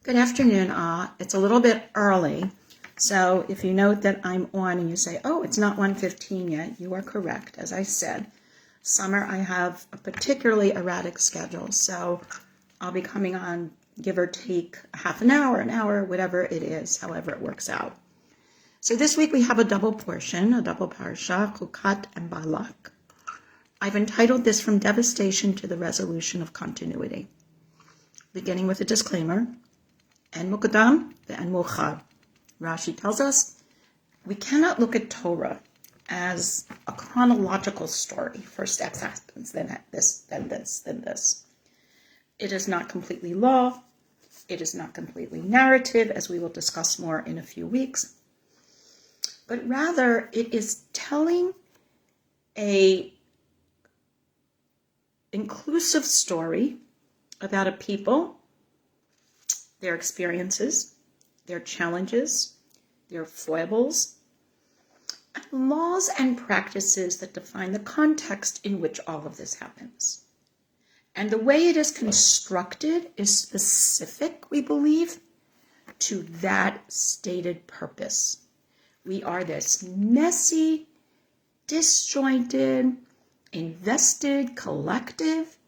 Good afternoon. It's a little bit early, so if you note that I'm on and you say, oh, it's not 1:15 yet, you are correct. As I said, summer I have a particularly erratic schedule, so I'll be coming on give or take half an hour, whatever it is, however it works out. So this week we have a double portion, a double Parshat, Chukat-Balak. I've entitled this From Devastation to the Resolution of Continuity, beginning with a disclaimer. En Mukadam, the En Mukhar. Rashi tells us we cannot look at Torah as a chronological story. First X happens, then this, then this, then this. It is not completely law. It is not completely narrative, as we will discuss more in a few weeks. But rather, it is telling a inclusive story about a people, their experiences, their challenges, their foibles, and laws and practices that define the context in which all of this happens. And the way it is constructed is specific, we believe, to that stated purpose. We are this messy, disjointed, invested collective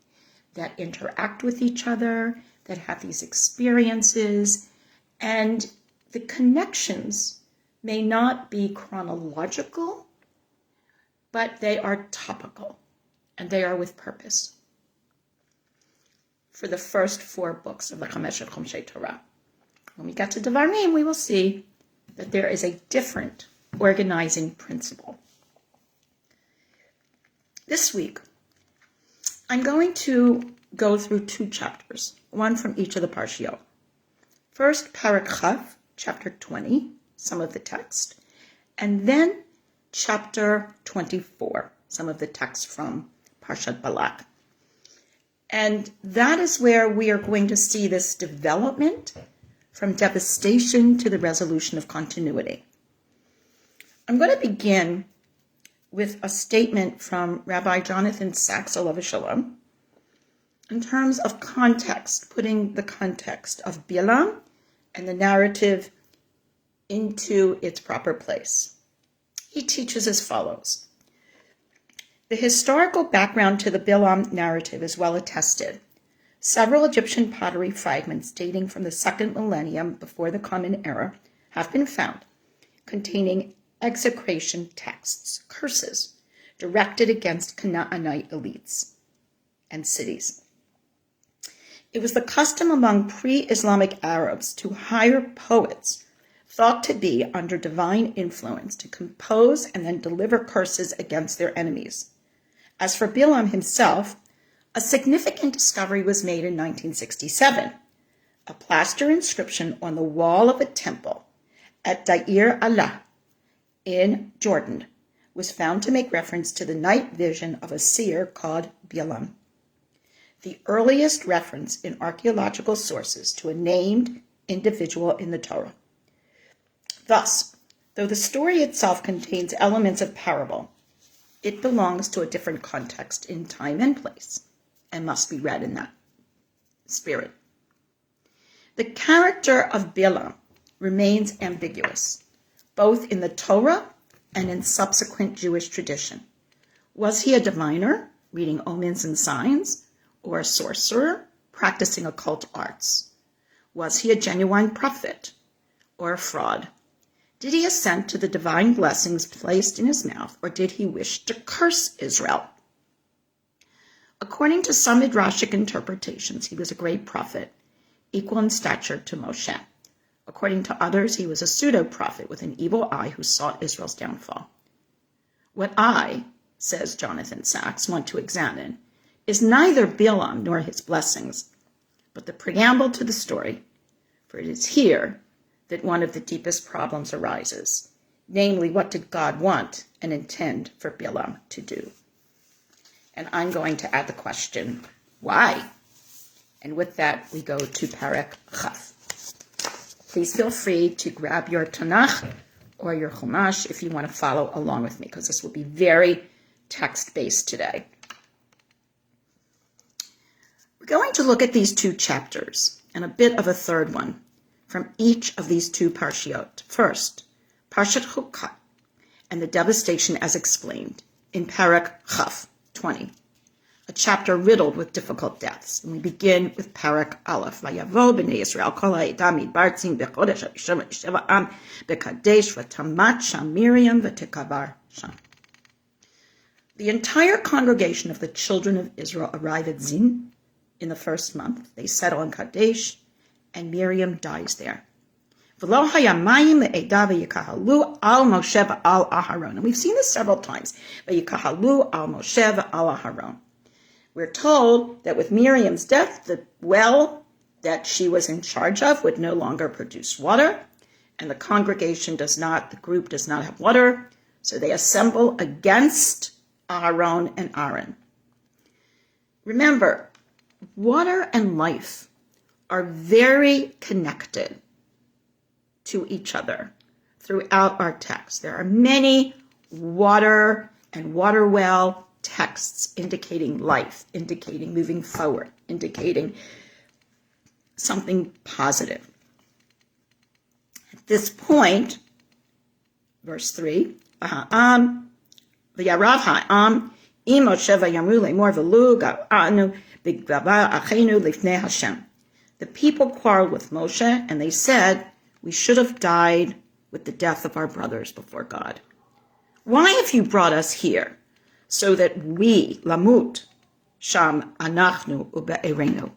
that interact with each other, that have these experiences, and the connections may not be chronological, but they are topical, and they are with purpose. For the first 4 books of the Chameshet Chomshei Torah. When we get to Devarim, we will see that there is a different organizing principle. This week, I'm going to go through 2 chapters, one from each of the Parshiot. First, Parak Chaf, chapter 20, some of the text, and then chapter 24, some of the text from Parshat Balak. And that is where we are going to see this development from devastation to the resolution of continuity. I'm going to begin with a statement from Rabbi Jonathan Sachs, alav shalom, in terms of context, putting the context of Bilam and the narrative into its proper place. He teaches as follows. The historical background to the Bilam narrative is well attested. Several Egyptian pottery fragments dating from the 2nd millennium before the Common Era have been found, containing execration texts, curses, directed against Canaanite elites and cities. It was the custom among pre-Islamic Arabs to hire poets thought to be under divine influence to compose and then deliver curses against their enemies. As for Bilam himself, a significant discovery was made in 1967. A plaster inscription on the wall of a temple at Deir Allah in Jordan was found to make reference to the night vision of a seer called Bilam, the earliest reference in archaeological sources to a named individual in the Torah. Thus, though the story itself contains elements of parable, it belongs to a different context in time and place and must be read in that spirit. The character of Bilam remains ambiguous, both in the Torah and in subsequent Jewish tradition. Was he a diviner, reading omens and signs, or a sorcerer, practicing occult arts? Was he a genuine prophet, or a fraud? Did he assent to the divine blessings placed in his mouth, or did he wish to curse Israel? According to some Midrashic interpretations, he was a great prophet, equal in stature to Moshe. According to others, he was a pseudo-prophet with an evil eye who sought Israel's downfall. What I, says Jonathan Sachs, want to examine is neither Bilam nor his blessings, but the preamble to the story, for it is here that one of the deepest problems arises, namely, what did God want and intend for Bilam to do? And I'm going to add the question, why? And with that, we go to Parak Chaf. Please feel free to grab your Tanakh or your Chumash if you want to follow along with me, because this will be very text-based today. We're going to look at these 2 chapters and a bit of a third one from each of these two parshiot. First, Parshat Chukat, and the devastation as explained in Parak Chaf 20, a chapter riddled with difficult deaths. And we begin with Parak Aleph. Vayavo b'nei Yisrael kol ha'edam midbartzin b'chodesh ha'rishon v'sheva b'kadesh v'tamat sham Miriam v'tekabar sham. The entire congregation of the children of Israel arrive at Zin in the first month. They settle in Kadesh, and Miriam dies there. And we've seen this several times. We're told that with Miriam's death, the well that she was in charge of would no longer produce water, and the group does not have water, so they assemble against Aaron and Aaron. Remember, water and life are very connected to each other throughout our text. There are many water and water well texts indicating life, indicating moving forward, indicating something positive. At this point, verse 3, the people quarreled with Moshe, and they said, we should have died with the death of our brothers before God. Why have you brought us here so that we, lamut, sham anachnu ube'erenu,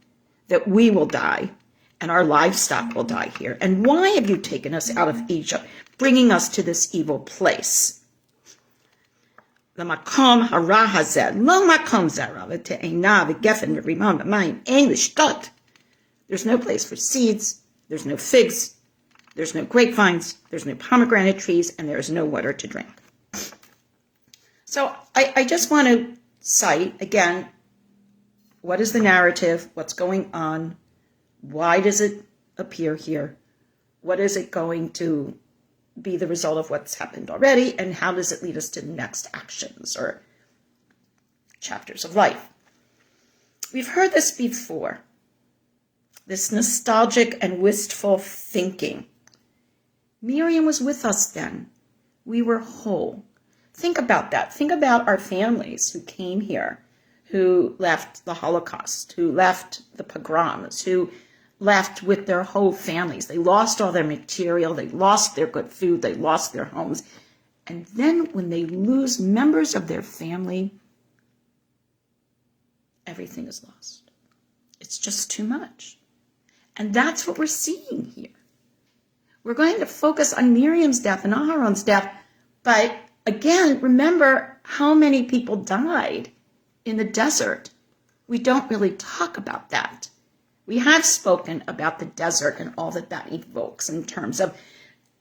that we will die and our livestock will die here? And why have you taken us out of Egypt, bringing us to this evil place? The makom hara hazeh, lo makom zera, v'te'ena v'gefen v'rimon v'mayim, ein l'shtot. There's no place for seeds, there's no figs, there's no grapevines, there's no pomegranate trees, and there's no water to drink. So I just want to cite, again, what is the narrative, what's going on, why does it appear here, what is it going to be the result of what's happened already, and how does it lead us to the next actions or chapters of life. We've heard this before, this nostalgic and wistful thinking. Miriam was with us then. We were whole. Think about that. Think about our families who came here, who left the Holocaust, who left the pogroms, who left with their whole families. They lost all their material, they lost their good food, they lost their homes. And then when they lose members of their family, everything is lost. It's just too much. And that's what we're seeing here. We're going to focus on Miriam's death and Aharon's death, but again, remember how many people died in the desert. We don't really talk about that. We have spoken about the desert and all that that evokes in terms of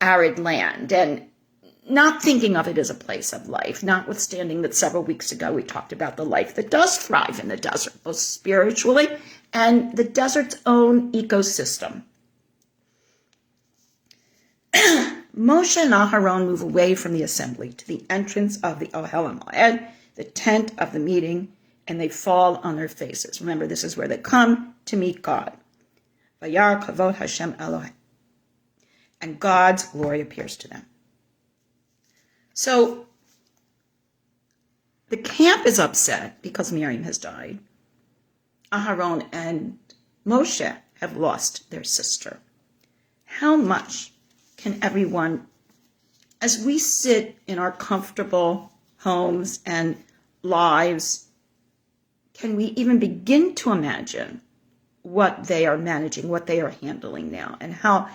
arid land and not thinking of it as a place of life, notwithstanding that several weeks ago we talked about the life that does thrive in the desert, both spiritually and the desert's own ecosystem. Moshe and Aharon move away from the assembly to the entrance of the Ohel HaMoed, the tent of the meeting, and they fall on their faces. Remember, this is where they come to meet God. Vayar kavod Hashem Elohim. And God's glory appears to them. So the camp is upset because Miriam has died. Aharon and Moshe have lost their sister. How much can everyone, as we sit in our comfortable homes and lives, can we even begin to imagine what they are managing, what they are handling now, and how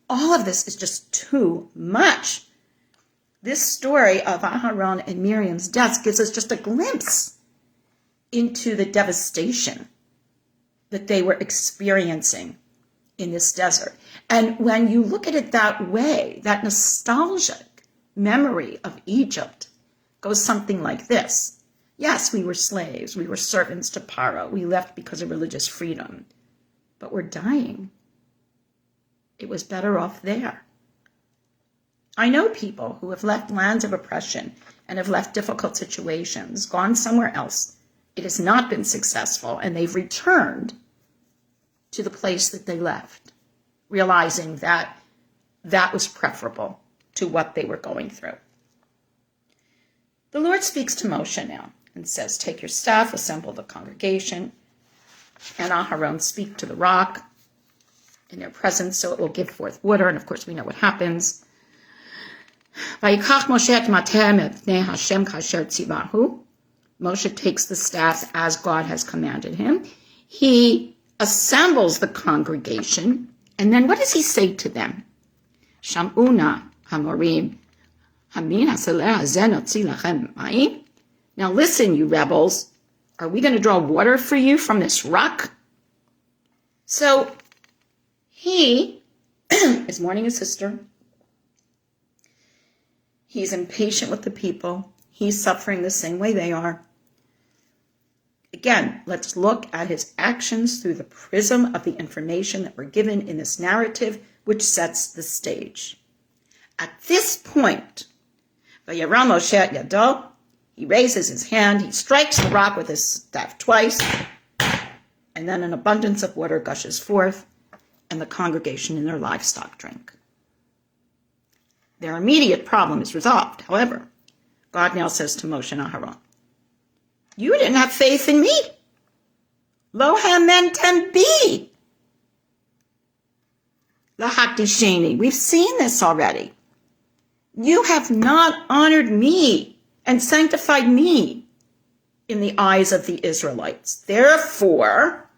all of this is just too much? This story of Aharon and Miriam's deaths gives us just a glimpse into the devastation that they were experiencing in this desert. And when you look at it that way, that nostalgic memory of Egypt goes something like this. Yes, we were slaves. We were servants to Paro. We left because of religious freedom. But we're dying. It was better off there. I know people who have left lands of oppression and have left difficult situations, gone somewhere else. It has not been successful, and they've returned to the place that they left. realizing that that was preferable to what they were going through. The Lord speaks to Moshe now and says, take your staff, assemble the congregation, and Aharon speak to the rock in their presence so it will give forth water. And of course, we know what happens. Moshe takes the staff as God has commanded him. He assembles the congregation. And then what does he say to them? Sham'una hamorim hamin hasaleh hazen otzi lachem mayim. Now listen, you rebels. Are we going to draw water for you from this rock? So he is mourning his sister. He's impatient with the people. He's suffering the same way they are. Again, let's look at his actions through the prism of the information that we're given in this narrative, which sets the stage. At this point, Vayaram Moshe et yado, he raises his hand, he strikes the rock with his staff twice, and then an abundance of water gushes forth, and the congregation and their livestock drink. Their immediate problem is resolved. However, God now says to Moshe and Aharon, you didn't have faith in me. Lo hamentem bi. Lahatisheni. We've seen this already. You have not honored me and sanctified me in the eyes of the Israelites. Therefore,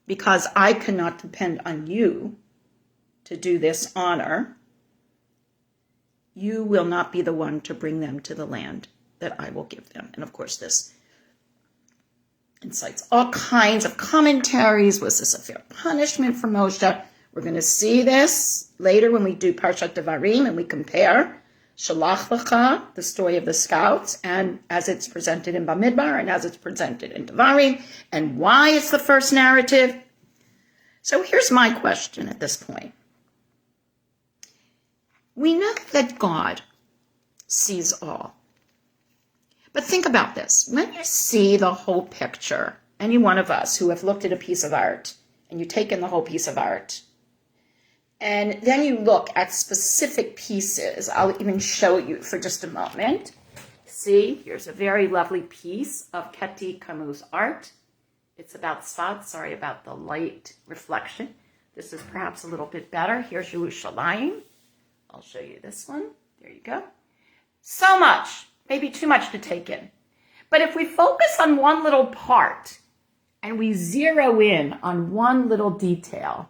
because I cannot depend on you to do this honor, you will not be the one to bring them to the land that I will give them. And of course, this incites all kinds of commentaries. Was this a fair punishment for Moshe? We're going to see this later when we do Parshat Devarim and we compare Shalach Lecha, the story of the scouts, and as it's presented in Bamidbar and as it's presented in Devarim, and why it's the first narrative. So here's my question at this point. We know that God sees all. But think about this. When you see the whole picture, any one of us who have looked at a piece of art, and you take in the whole piece of art, and then you look at specific pieces, I'll even show you for just a moment. See, here's a very lovely piece of Keti Camus' art. It's about Tzfat, sorry about the light reflection. This is perhaps a little bit better. Here's Yerushalayim. I'll show you this one. There you go. So much, maybe too much to take in. But if we focus on one little part and we zero in on one little detail,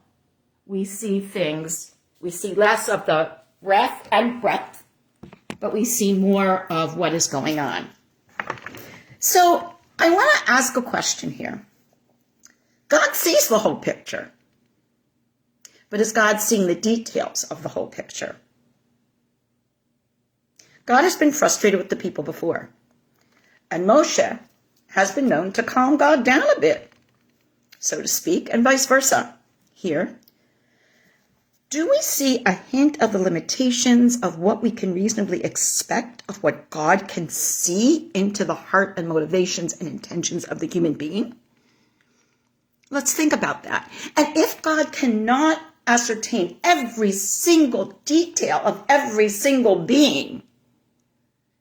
we see things, we see less of the breadth and breadth, but we see more of what is going on. So I want to ask a question here. God sees the whole picture, but is God seeing the details of the whole picture? God has been frustrated with the people before, and Moshe has been known to calm God down a bit, so to speak, and vice versa. Here, do we see a hint of the limitations of what we can reasonably expect of what God can see into the heart and motivations and intentions of the human being? Let's think about that. And if God cannot ascertain every single detail of every single being,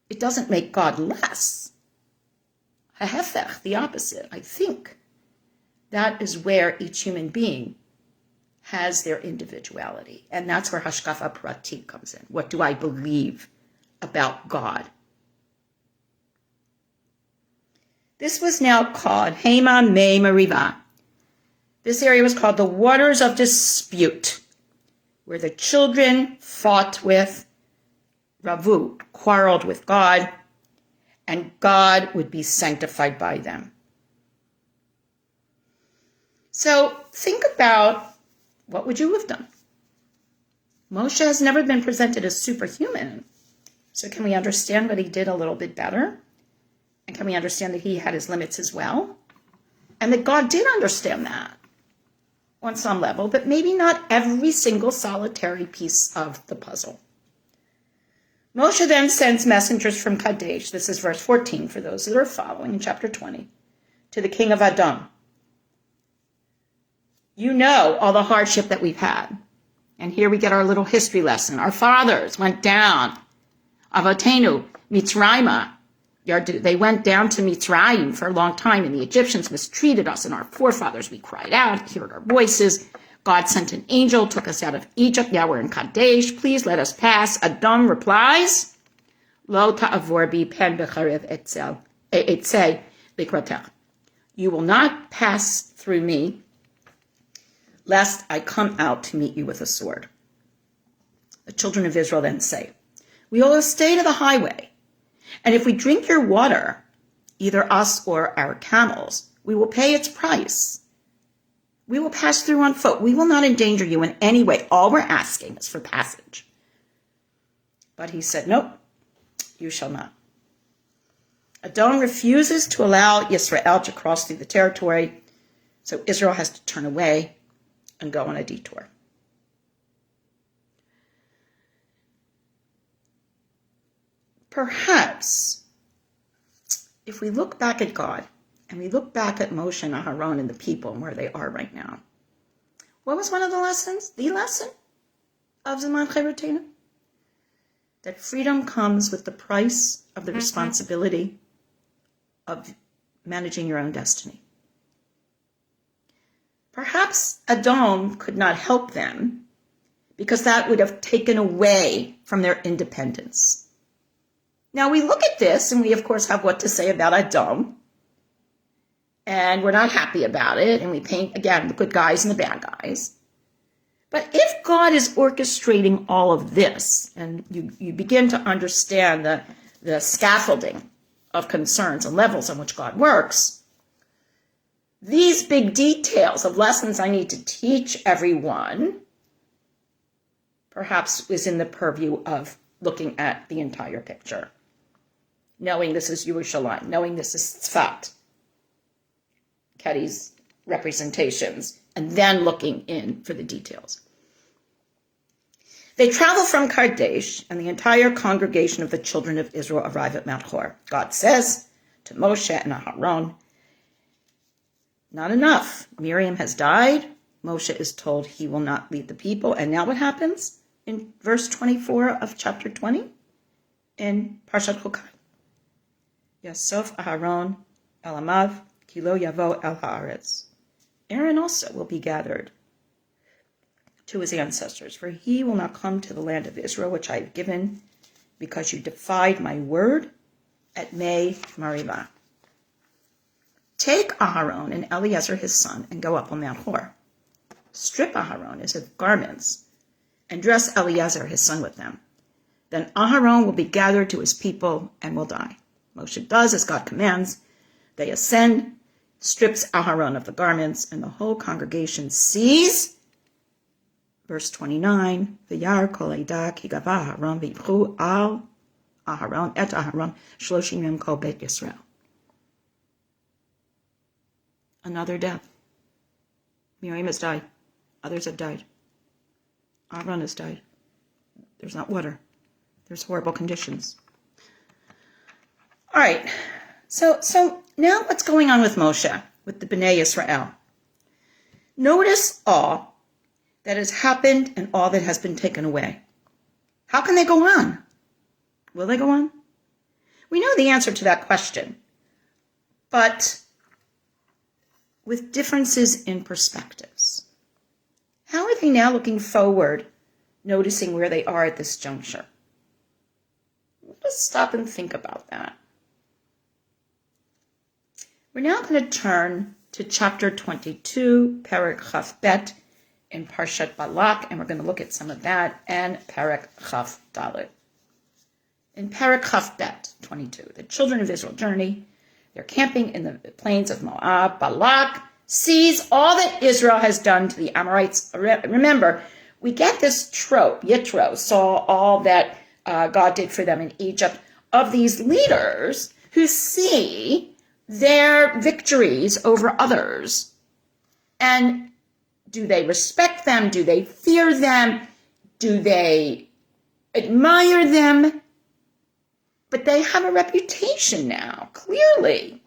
it doesn't make God less. Hahefech, the opposite. I think that is where each human being has their individuality. And that's where Hashkafa Pratit comes in. What do I believe about God? This was now called Hema Me Meriva. This area was called the Waters of Dispute, where the children fought with Ravu, quarreled with God, and God would be sanctified by them. So think about, what would you have done? Moshe has never been presented as superhuman. So can we understand what he did a little bit better? And can we understand that he had his limits as well? And that God did understand that on some level, but maybe not every single solitary piece of the puzzle. Moshe then sends messengers from Kadesh, this is verse 14 for those that are following in chapter 20, to the king of Edom. You know all the hardship that we've had. And here we get our little history lesson. Our fathers went down. Avotenu, Mitzrayma. They went down to Mitzrayim for a long time, and the Egyptians mistreated us and our forefathers. We cried out, heard our voices. God sent an angel, took us out of Egypt. Now we're in Kadesh. Please let us pass. Adam replies, Lo ta'avor bi pen b'charev etzei likratech. You will not pass through me, lest I come out to meet you with a sword. The children of Israel then say, we will stay to the highway, and if we drink your water, either us or our camels, we will pay its price. We will pass through on foot. We will not endanger you in any way. All we're asking is for passage. But he said, nope, you shall not. Edom refuses to allow Yisrael to cross through the territory, so Israel has to turn away and go on a detour. Perhaps, if we look back at God, and we look back at Moshe and Aharon and the people and where they are right now, what was one of the lessons? The lesson of Zaman Chayratenu? That freedom comes with the price of the responsibility of managing your own destiny. Perhaps Edom could not help them because that would have taken away from their independence. Now we look at this and we of course have what to say about Edom, and we're not happy about it, and we paint again the good guys and the bad guys. But if God is orchestrating all of this, and you begin to understand the scaffolding of concerns and levels on which God works, these big details of lessons I need to teach everyone perhaps is in the purview of looking at the entire picture. Knowing this is Yerushalayim, knowing this is Tzfat, Ketty's representations, and then looking in for the details. They travel from Kadesh, and the entire congregation of the children of Israel arrive at Mount Hor. God says to Moshe and Aharon, not enough. Miriam has died. Moshe is told he will not lead the people. And now what happens in verse 24 of chapter 20 in Parshat Chukat? Yasov Aharon el Amav, Kilo Yavo el Haaretz. Aaron also will be gathered to his ancestors, for he will not come to the land of Israel, which I have given, because you defied my word at May Meribah. Take Aharon and Eleazar his son and go up on Mount Hor. Strip Aharon his garments and dress Eleazar his son with them. Then Aharon will be gathered to his people and will die. Moshe does as God commands. They ascend, strips Aharon of the garments, and the whole congregation sees. Verse 29, V'yar kol eda ki gava Aharon v'yibchu al Aharon et Aharon shloshim yom kol bet Yisrael. Another death. Miriam has died. Others have died. Aharon has died. There's not water. There's horrible conditions. All right. So now what's going on with Moshe, with the Bnei Yisrael? Notice all that has happened and all that has been taken away. How can they go on? Will they go on? We know the answer to that question, but with differences in perspectives. How are they now looking forward, noticing where they are at this juncture? Let's stop and think about that. We're now going to turn to chapter 22, Perek Chaf Bet, in Parshat Balak, and we're going to look at some of that, and Perek Chaf Dalet. In Perek Chaf Bet, 22, the children of Israel journey. They're camping in the plains of Moab. Balak sees all that Israel has done to the Amorites. Remember, we get this trope. Yitro saw all that God did for them in Egypt, of these leaders who see their victories over others. And do they respect them? Do they fear them? Do they admire them? But they have a reputation now, clearly.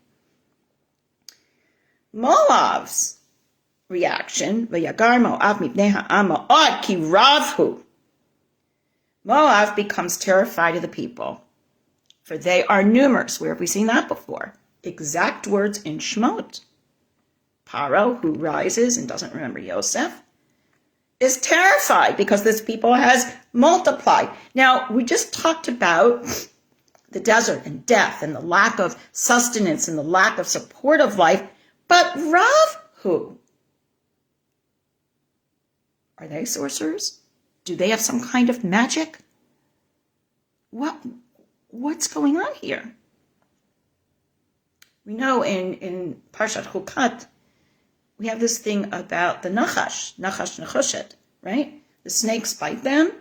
Moab's reaction. Vayagar Moav mipnei ha'am ma'od ki rav hu. Moab becomes terrified of the people, for they are numerous. Where have we seen that before? Exact words in Shemot. Paro, who rises and doesn't remember Yosef, is terrified because this people has multiplied. Now, we just talked about the desert and death and the lack of sustenance and the lack of support of life, but Rav, who? Are they sorcerers? Do they have some kind of magic? What's going on here? We know in Parshat Chukat, we have this thing about the Nachash Nechoshet, right? The snakes bite them,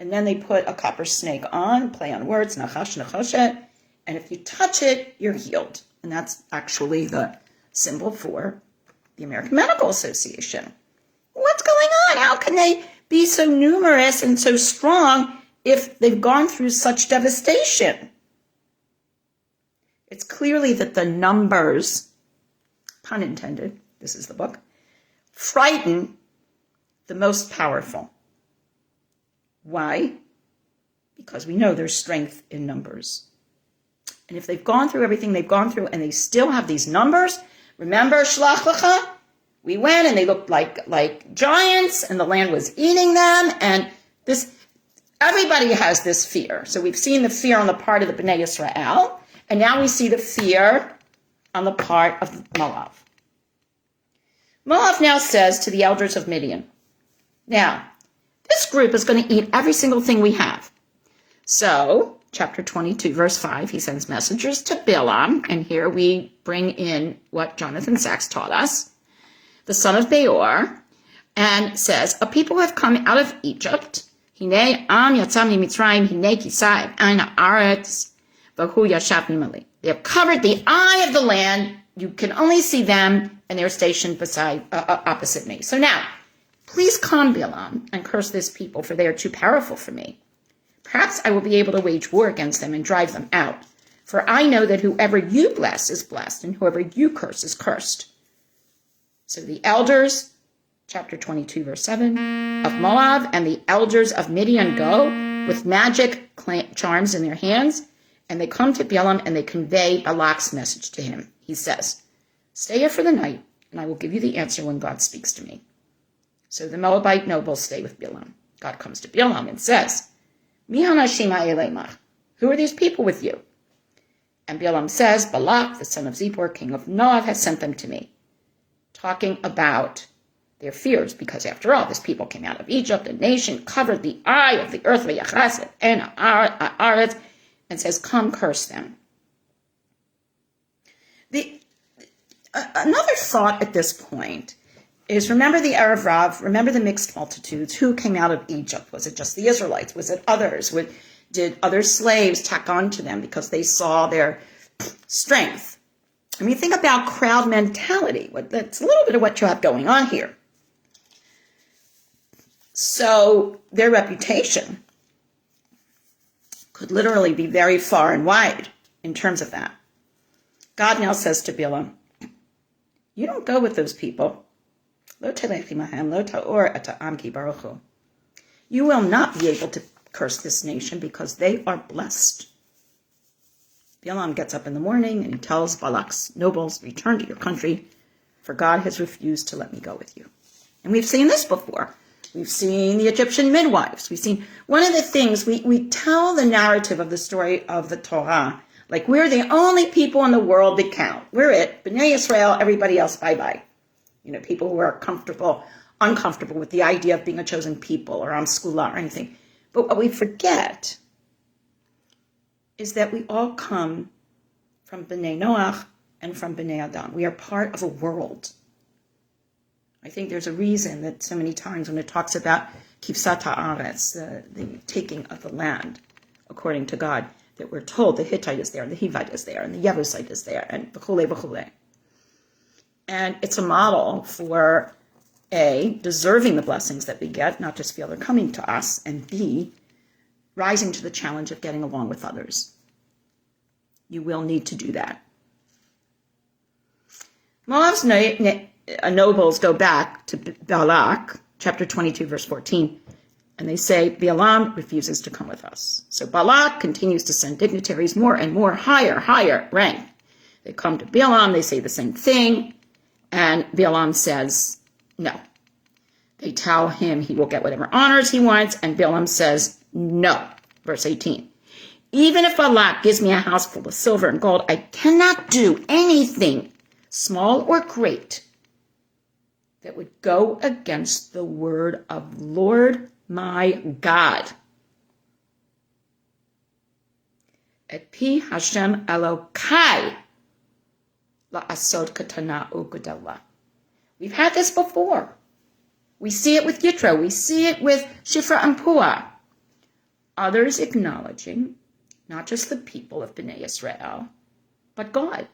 and then they put a copper snake on, play on words, Nachash Nechoshet, and if you touch it, you're healed. And that's actually the symbol for the American Medical Association. What's going on? How can they be so numerous and so strong if they've gone through such devastation? It's clearly that the numbers, pun intended, this is the book, frighten the most powerful. Why? Because we know there's strength in numbers. And if they've gone through everything they've gone through and they still have these numbers, remember Shlach Lecha? We went and they looked like giants and the land was eating them, and everybody has this fear. So we've seen the fear on the part of the Bnei Yisrael, and now we see the fear on the part of Moab. Moab now says to the elders of Midian, now, this group is going to eat every single thing we have. So, chapter 22, verse 5, he sends messengers to Bilam, and here we bring in what Jonathan Sachs taught us, the son of Beor, and says, a people have come out of Egypt. Hine am yatzam mitzrayim, hine kisai ein haaretz, v'hu yashav nimali. They have covered the eye of the land. You can only see them, and they're stationed opposite me. So now, please calm Bilam and curse this people, for they are too powerful for me. Perhaps I will be able to wage war against them and drive them out. For I know that whoever you bless is blessed, and whoever you curse is cursed. So the elders, chapter 22, verse 7, of Moab, and the elders of Midian go with magic charms in their hands, and they come to Balaam and they convey Balak's message to him. He says, stay here for the night, and I will give you the answer when God speaks to me. So the Moabite nobles stay with Balaam. God comes to Balaam and says, Mi hanashim ha'elemach? Who are these people with you? And Balaam says, Balak, the son of Zippor, king of Moab, has sent them to me. Talking about their fears, because after all, this people came out of Egypt, a nation covered the eye of the earth, and Haaretz, and says, come curse them. Another thought at this point is, remember the Erev Rav, remember the mixed multitudes. Who came out of Egypt? Was it just the Israelites? Was it others? Did other slaves tack on to them because they saw their strength? I mean, think about crowd mentality. That's a little bit of what you have going on here. So their reputation could literally be very far and wide in terms of that. God now says to Balaam, you don't go with those people. You will not be able to curse this nation because they are blessed. Balaam gets up in the morning and he tells Balak's nobles, return to your country, for God has refused to let me go with you. And we've seen this before. We've seen the Egyptian midwives. We've seen one of the things, we tell the narrative of the story of the Torah, like we're the only people in the world that count. We're it. B'nai Yisrael, everybody else, bye-bye. You know, people who are uncomfortable with the idea of being a chosen people or am skula or anything. But what we forget is that we all come from B'nai Noach and from B'nai Adam. We are part of a world. I think there's a reason that so many times when it talks about kifsat ha'aretz, the taking of the land, according to God, that we're told the Hittite is there, and the Hivite is there, and the Yebusite is there, and v'chule v'chule. And it's a model for A, deserving the blessings that we get, not just feel they're coming to us, and B, rising to the challenge of getting along with others. You will need to do that. Moab's nobles go back to Balak, chapter 22, verse 14, and they say, Balaam refuses to come with us. So Balak continues to send dignitaries more and more, higher rank. They come to Balaam, they say the same thing, and Balaam says no. They tell him he will get whatever honors he wants, and Balaam says no. Verse 18. Even if Balak gives me a house full of silver and gold, I cannot do anything, small or great, that would go against the word of Lord my God. Et pi Hashem Elokai la'asod katana u'gedala. We've had this before. We see it with Yitro. We see it with Shifra and Puah. Others acknowledging not just the people of Bnei Israel, but God.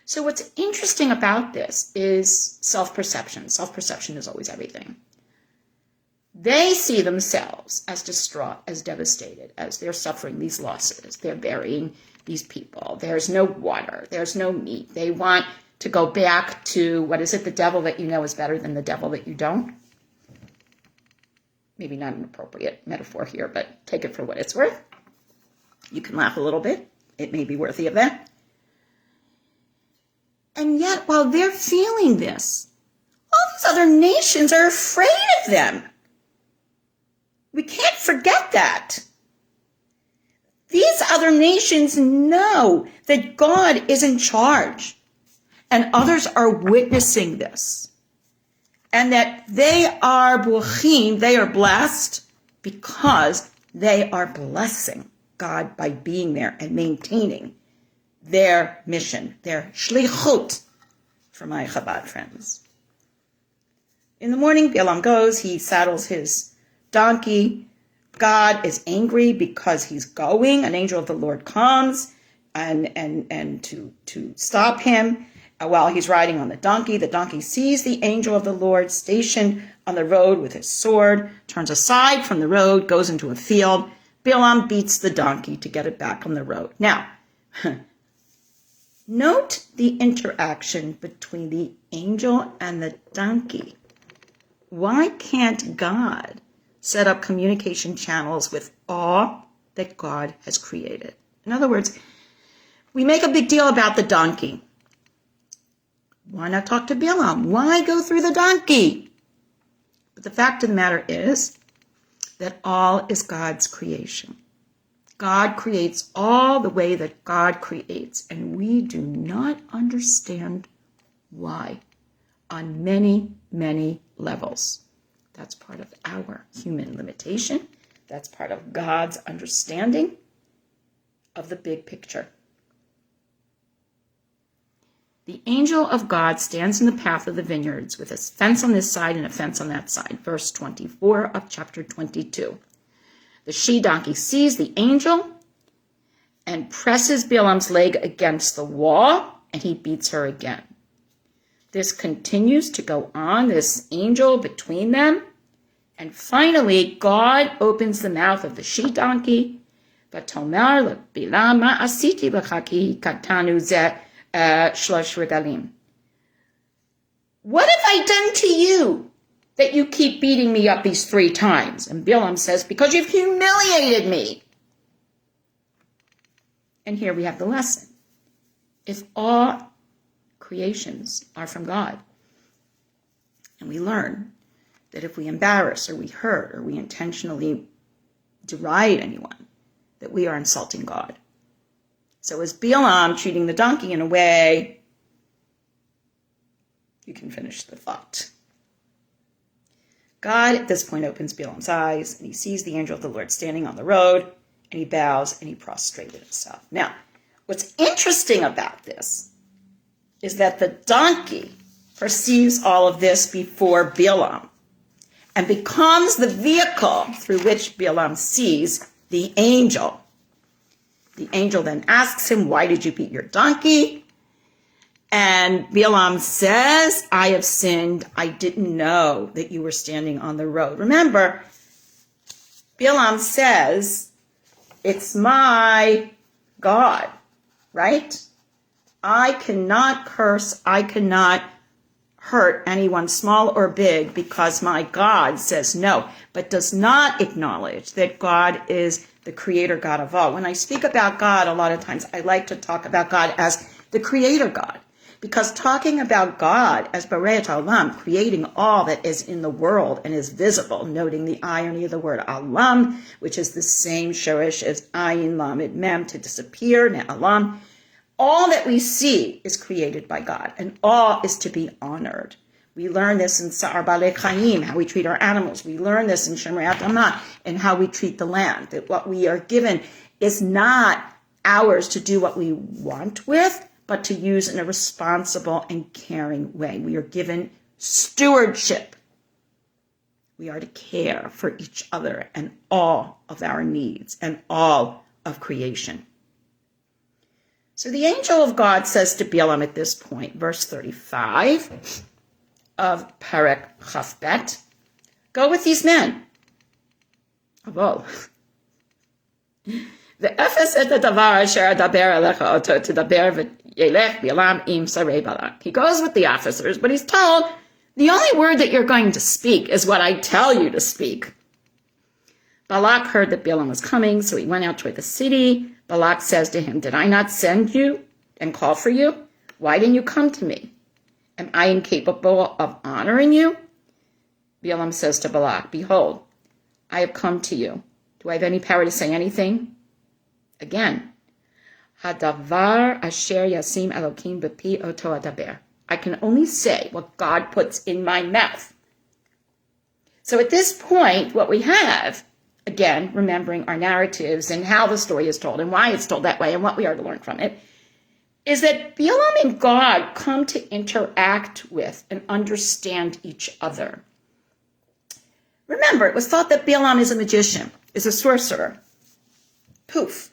So what's interesting about this is self-perception. Self-perception is always everything. They see themselves as distraught, as devastated, as they're suffering these losses. They're burying these people. There's no water. There's no meat. They want to go back to, what is it, the devil that you know is better than the devil that you don't? Maybe not an appropriate metaphor here, but take it for what it's worth. You can laugh a little bit. It may be worthy of that. And yet, while they're feeling this, all these other nations are afraid of them. We can't forget that. These other nations know that God is in charge, and others are witnessing this, and that they are buchim, they are blessed because they are blessing God by being there and maintaining their mission, their shlichut, for my Chabad friends. In the morning, Balaam goes, he saddles his donkey. God is angry because he's going. An angel of the Lord comes and to stop him while he's riding on the donkey. The donkey sees the angel of the Lord stationed on the road with his sword, turns aside from the road, goes into a field. Balaam beats the donkey to get it back on the road. Now, note the interaction between the angel and the donkey. Why can't God set up communication channels with all that God has created? In other words, we make a big deal about the donkey. Why not talk to Balaam? Why go through the donkey? But the fact of the matter is that all is God's creation. God creates all the way that God creates, and we do not understand why on many, many levels. That's part of our human limitation. That's part of God's understanding of the big picture. The angel of God stands in the path of the vineyards with a fence on this side and a fence on that side. Verse 24 of chapter 22. The she-donkey sees the angel and presses Balaam's leg against the wall, and he beats her again. This continues to go on, this angel between them. And finally, God opens the mouth of the she-donkey. V'tomer leBalaam ma asiti lecha ki katanu zeh shlosh regalim. What have I done to you that you keep beating me up these 3 times? And Balaam says, because you've humiliated me. And here we have the lesson. If all creations are from God, and we learn that if we embarrass or we hurt or we intentionally deride anyone, that we are insulting God. So is Balaam treating the donkey in a way? You can finish the thought. God at this point opens Balaam's eyes, and he sees the angel of the Lord standing on the road, and he bows and he prostrated himself. Now, what's interesting about this is that the donkey perceives all of this before Balaam and becomes the vehicle through which Balaam sees the angel. The angel then asks him, why did you beat your donkey? And Balaam says, I have sinned. I didn't know that you were standing on the road. Remember, Balaam says, it's my God, right? I cannot curse. I cannot hurt anyone small or big because my God says no, but does not acknowledge that God is the creator God of all. When I speak about God, a lot of times I like to talk about God as the creator God, because talking about God as Bareat Olam, creating all that is in the world and is visible, noting the irony of the word Alam, which is the same shorish as Ayin Lamed Mem, to disappear, Ne'alam. All that we see is created by God, and all is to be honored. We learn this in Sa'ar Balei Chaim, how we treat our animals. We learn this in Shemriat Amah, and how we treat the land, that what we are given is not ours to do what we want with, but to use in a responsible and caring way. We are given stewardship. We are to care for each other and all of our needs and all of creation. So the angel of God says to Balaam at this point, verse 35 of Perek Chafbet, go with these men. Avol. Ve'efes et hadavar asher adaber alecha oto tidaber v'yelech Balaam im sarei Balak. He goes with the officers, but he's told, the only word that you're going to speak is what I tell you to speak. Balak heard that Balaam was coming, so he went out toward the city. Balak says to him, did I not send you and call for you? Why didn't you come to me? Am I incapable of honoring you? Balaam says to Balak, behold, I have come to you. Do I have any power to say anything? Again, Hadavar asher yasim Elokim b'pi oto adaber. I can only say what God puts in my mouth. So at this point, what we have, again, remembering our narratives and how the story is told and why it's told that way and what we are to learn from it, is that Balaam and God come to interact with and understand each other. Remember, it was thought that Balaam is a magician, is a sorcerer. Poof.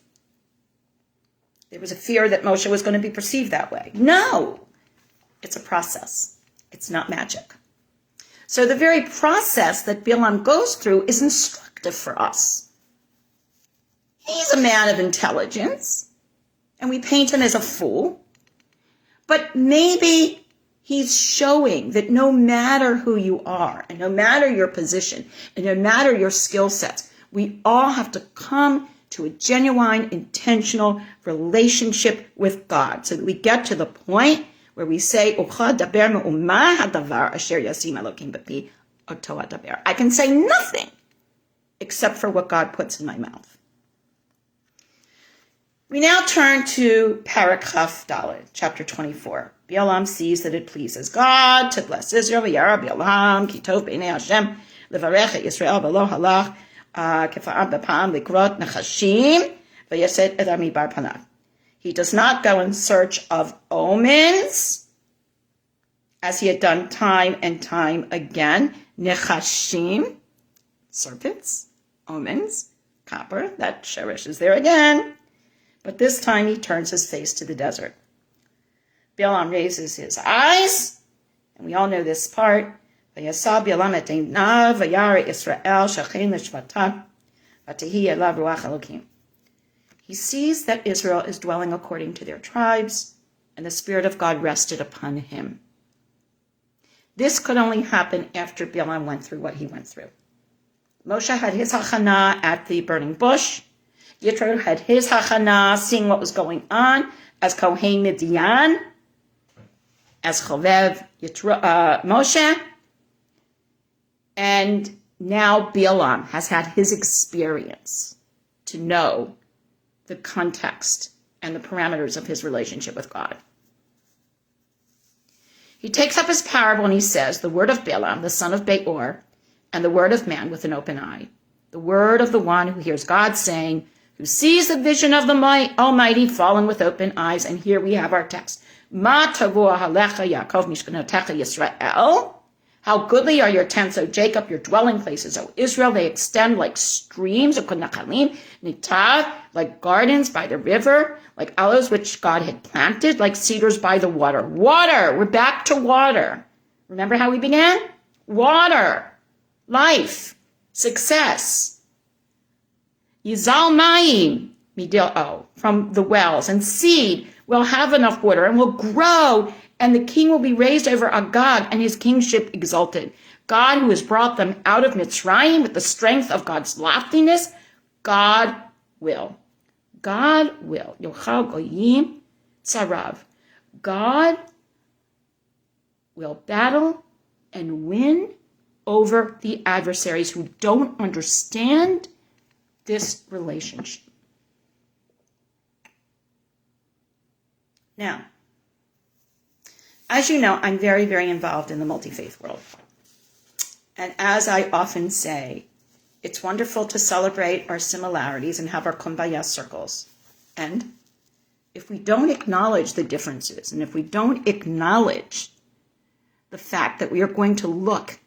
There was a fear that Moshe was going to be perceived that way. No, it's a process. It's not magic. So the very process that Balaam goes through is instructive for us. He's a man of intelligence, and we paint him as a fool, but maybe he's showing that no matter who you are, and no matter your position, and no matter your skill sets, we all have to come to a genuine, intentional relationship with God, so that we get to the point where we say, I can say nothing except for what God puts in my mouth. We now turn to Perek Chaf Dalet, chapter 24. Balaam sees that it pleases God to bless Israel. V'yara Balaam ki tov b'nei Hashem levarech Yisrael v'lo halach kefa'am b'pam likrot nachashim v'yased et ami bar panav. He does not go in search of omens, as he had done time and time again. Nechashim, serpents, omens, copper, that sherish is there again. But this time he turns his face to the desert. Balaam raises his eyes, and we all know this part. Vayasa Balaam et einav vayara Israel shachein l'shvatav v'tehi elav ruach Elokim. He sees that Israel is dwelling according to their tribes, and the Spirit of God rested upon him. This could only happen after Balaam went through what he went through. Moshe had his hachana at the burning bush. Yitro had his hachana, seeing what was going on, as Kohen Midian, as Chovev Moshe. And now Balaam has had his experience to know the context and the parameters of his relationship with God. He takes up his parable and he says, the word of Balaam, the son of Beor, and the word of man with an open eye. The word of the one who hears God saying, who sees the vision of the Almighty fallen with open eyes. And here we have our text. Ma tavua halecha Yaakov mishkanotecha Yisrael. How goodly are your tents, O Jacob, your dwelling places, O Israel. They extend like streams, O Kunachalim, Nitav, like gardens by the river, like olives which God had planted, like cedars by the water. Water! We're back to water. Remember how we began? Water. Life. Success. Yizal Mayim, from the wells, and seed will have enough water and will grow and the king will be raised over Agag, and his kingship exalted. God, who has brought them out of Mitzrayim with the strength of God's loftiness, God will. God will. Yochal goyim tzarav. God will battle and win over the adversaries who don't understand this relationship. Now, as you know, I'm very, very involved in the multi-faith world. And as I often say, it's wonderful to celebrate our similarities and have our kumbaya circles. And if we don't acknowledge the differences, and if we don't acknowledge the fact that we are going to look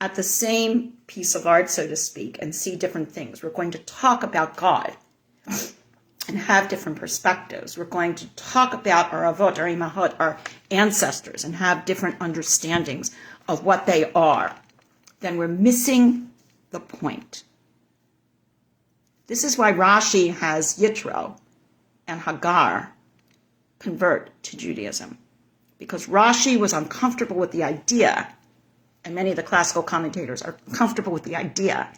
at the same piece of art, so to speak, and see different things, we're going to talk about God and have different perspectives. We're going to talk about our avot, our imahot, our ancestors, and have different understandings of what they are, then we're missing the point. This is why Rashi has Yitro and Hagar convert to Judaism, because Rashi was uncomfortable with the idea, and many of the classical commentators are comfortable with the idea,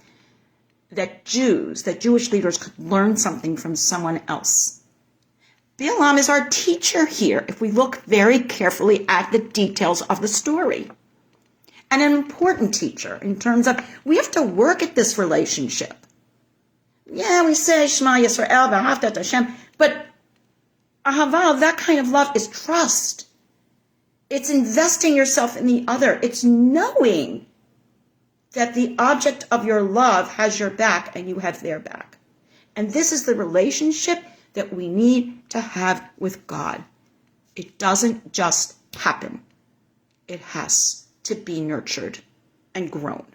that Jewish leaders could learn something from someone else. Bilam is our teacher here, if we look very carefully at the details of the story. And an important teacher in terms of, we have to work at this relationship. Yeah, we say Shema Yisrael, V'ahavta Hashem, but ahava, that kind of love is trust. It's investing yourself in the other. It's knowing that the object of your love has your back and you have their back. And this is the relationship that we need to have with God. It doesn't just happen. It has to be nurtured and grown.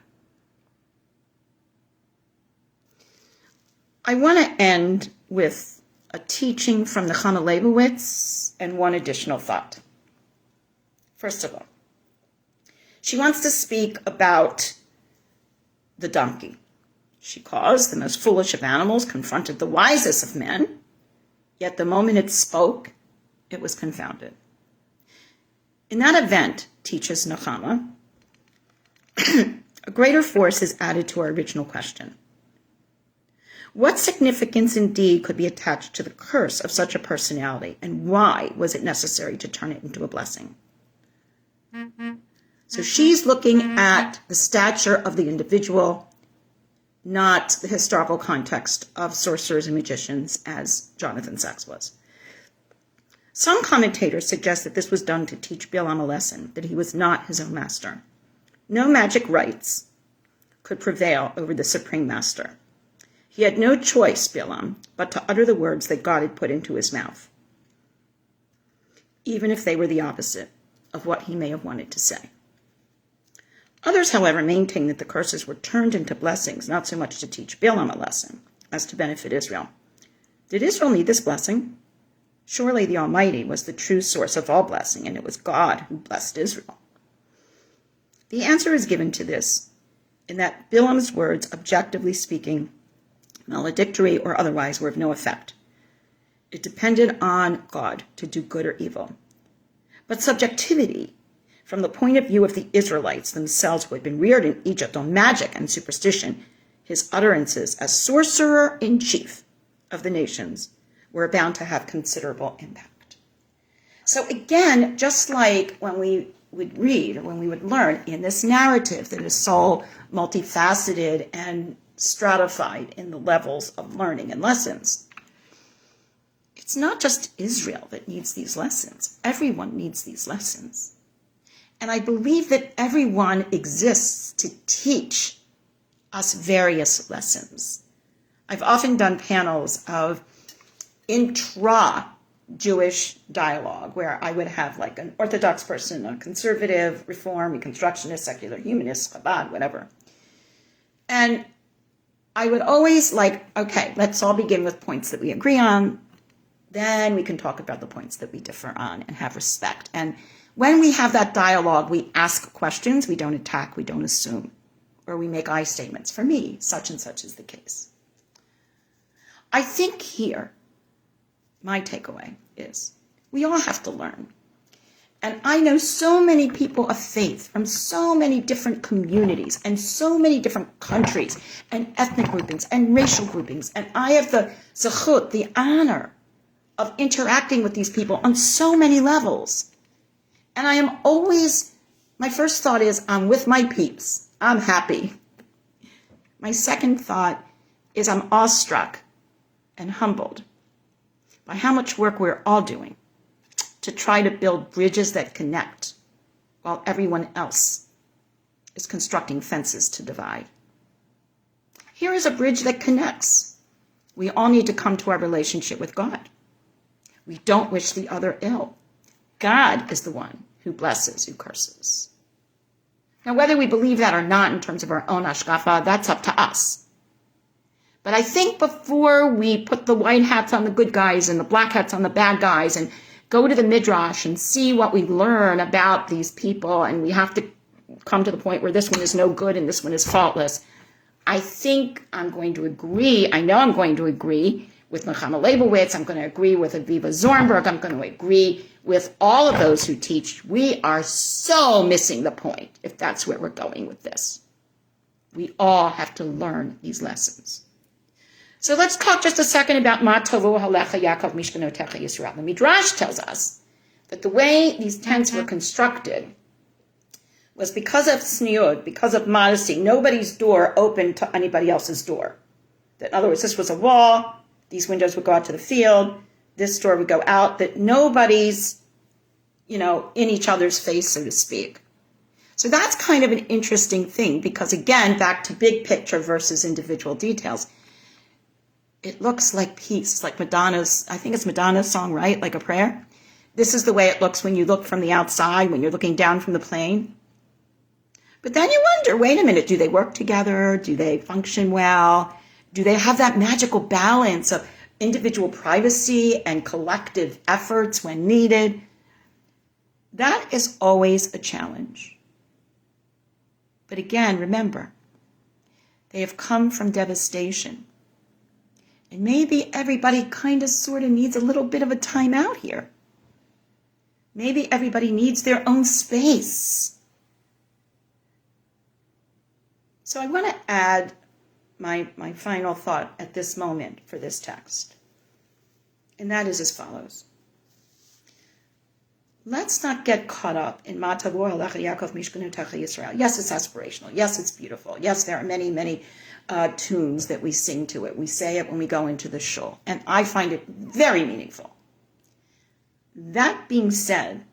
I want to end with a teaching from the Chana Leibowitz and one additional thought. First of all, she wants to speak about the donkey. She caused the most foolish of animals, confronted the wisest of men, yet the moment it spoke, it was confounded. In that event, teaches Nechama, a greater force is added to our original question. What significance indeed could be attached to the curse of such a personality, and why was it necessary to turn it into a blessing? So she's looking at the stature of the individual, not the historical context of sorcerers and magicians, as Jonathan Sacks was. Some commentators suggest that this was done to teach Bilam a lesson, that he was not his own master. No magic rites could prevail over the supreme master. He had no choice, Bilam, but to utter the words that God had put into his mouth, even if they were the opposite of what he may have wanted to say. Others, however, maintain that the curses were turned into blessings, not so much to teach Bilam a lesson, as to benefit Israel. Did Israel need this blessing? Surely the Almighty was the true source of all blessing, and it was God who blessed Israel. The answer is given to this in that Bilam's words, objectively speaking, maledictory or otherwise, were of no effect. It depended on God to do good or evil. But subjectivity, from the point of view of the Israelites themselves who had been reared in Egypt on magic and superstition, his utterances as sorcerer-in-chief of the nations were bound to have considerable impact. So again, just like when we would read or when we would learn in this narrative that is so multifaceted and stratified in the levels of learning and lessons, it's not just Israel that needs these lessons. Everyone needs these lessons. And I believe that everyone exists to teach us various lessons. I've often done panels of intra-Jewish dialogue where I would have like an Orthodox person, a conservative, Reform, Reconstructionist, secular, humanist, Chabad, whatever. And I would always okay, let's all begin with points that we agree on. Then we can talk about the points that we differ on and have respect. And when we have that dialogue, we ask questions, we don't attack, we don't assume, or we make I statements. For me, such and such is the case. I think here, my takeaway is we all have to learn. And I know so many people of faith from so many different communities and so many different countries and ethnic groupings and racial groupings. And I have the zechut, the honor of interacting with these people on so many levels. And I am always, my first thought is, I'm with my peeps. I'm happy. My second thought is I'm awestruck and humbled by how much work we're all doing to try to build bridges that connect while everyone else is constructing fences to divide. Here is a bridge that connects. We all need to come to our relationship with God. We don't wish the other ill. God is the one who blesses, who curses. Now, whether we believe that or not in terms of our own hashkafa, that's up to us. But I think before we put the white hats on the good guys and the black hats on the bad guys and go to the midrash and see what we learn about these people, and we have to come to the point where this one is no good and this one is faultless, I think I'm going to agree, I know I'm going to agree with Nechama Leibowitz, I'm going to agree with Aviva Zornberg, I'm going to agree with all of those who teach we are so missing the point if that's where we're going with this. We all have to learn these lessons. So let's talk just a second about Ma Tovu Halecha Yaakov Mishkanotecha Yisrael. The Midrash tells us that the way these tents were constructed was because of tzniut, because of modesty. Nobody's door opened to anybody else's door. In other words, this was a wall. These windows would go out to the field. This door would go out. That nobody's, in each other's face, so to speak. So that's kind of an interesting thing because, again, back to big picture versus individual details. It looks like peace, like Madonna's, I think it's Madonna's song, right? Like a prayer. This is the way it looks when you look from the outside, when you're looking down from the plane. But then you wonder, wait a minute, do they work together? Do they function well? Do they have that magical balance of individual privacy and collective efforts when needed? That is always a challenge. But again, remember, they have come from devastation. And maybe everybody kind of sort of needs a little bit of a time out here. Maybe everybody needs their own space. So I want to add my final thought at this moment for this text. And that is as follows. Let's not get caught up in Ma Tavu Halecha Yaakov Mishkanotecha Yisrael. Yes, it's aspirational. Yes, it's beautiful. Yes, there are many, many tunes that we sing to it. We say it when we go into the shul. And I find it very meaningful. That being said,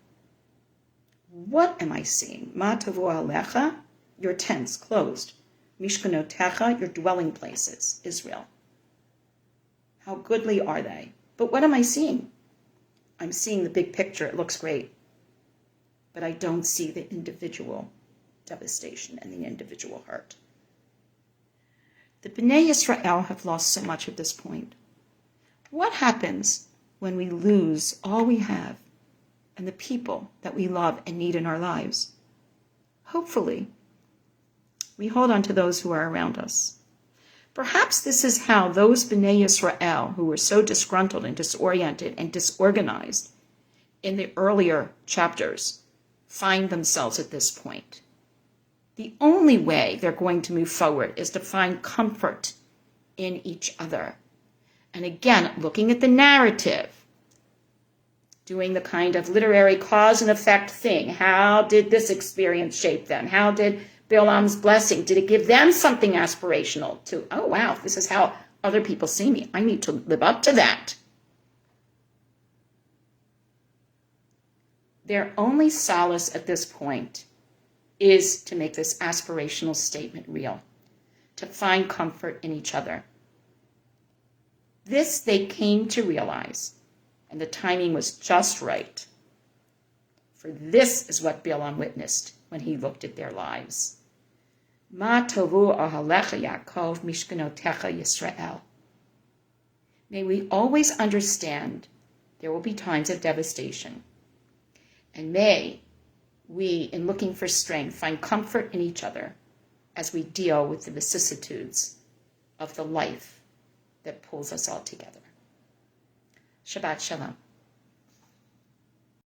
what am I seeing? Ma Tavu Halecha, your tents closed. Mishkanotecha, your dwelling places, Israel. How goodly are they? But what am I seeing? I'm seeing the big picture. It looks great. But I don't see the individual devastation and the individual hurt. The Bnei Yisrael have lost so much at this point. What happens when we lose all we have and the people that we love and need in our lives? Hopefully, we hold on to those who are around us. Perhaps this is how those Bnei Yisrael, who were so disgruntled and disoriented and disorganized in the earlier chapters, find themselves at this point. The only way they're going to move forward is to find comfort in each other. And again, looking at the narrative, doing the kind of literary cause and effect thing. How did this experience shape them? How did Bilam's blessing, did it give them something aspirational to, oh wow, this is how other people see me. I need to live up to that. Their only solace at this point is to make this aspirational statement real, to find comfort in each other. This they came to realize, and the timing was just right. For this is what Bilam witnessed when he looked at their lives. Ma tovu ahalecha Yaakov mishkanotecha Yisrael. May we always understand there will be times of devastation. And may we, in looking for strength, find comfort in each other as we deal with the vicissitudes of the life that pulls us all together. Shabbat Shalom.